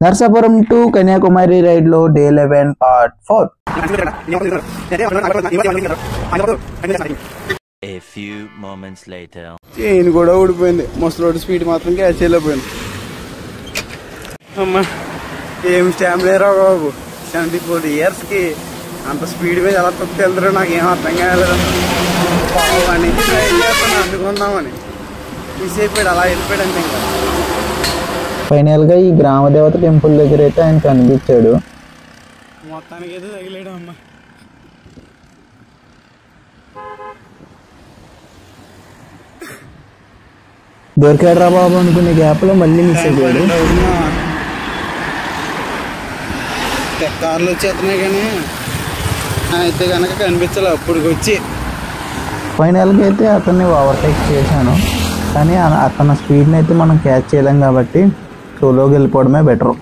Narsapuram to Kanyakumari ride లో day 11 part 4. A few moments later. Chain కూడా ఊడిపోయింది. ముసలోడి స్పీడ్ మాత్రం క్యాచ్ చేయలేకపోయింది. అమ్మా ఏం స్టామ్ లేరా బాబు. 74 years కి అంత స్పీడ్ మీద ఎలా తొక్కి వెళ్తారో నాకేం అర్థం కాలేదు. అని అందుకుందామని మిస్ అయిపోయాడు, అలా వెళ్ళిపోయాడు అంతే. ఇంకా ఫైనల్ గా ఈ గ్రామ దేవత టెంపుల్ దగ్గర అయితే ఆయన కనిపించాడు. మొత్తానికి అయితే తగిలాడు. అమ్మ దొరికాడు రా బాబు అనుకునే గ్యాప్ లో మళ్ళీ మిస్ అయిపోయాడు. కార్లు వచ్చేస్తున్నాయి కానీ అయితే కనుక కనిపించాలి అప్పటికి వచ్చి. ఫైనల్ గా అయితే అతన్ని ఓవర్టేక్ చేశాను, కానీ అతని స్పీడ్ని అయితే మనం క్యాచ్ చేయలేం కాబట్టి సోలోకి వెళ్ళిపోవడమే బెటర్.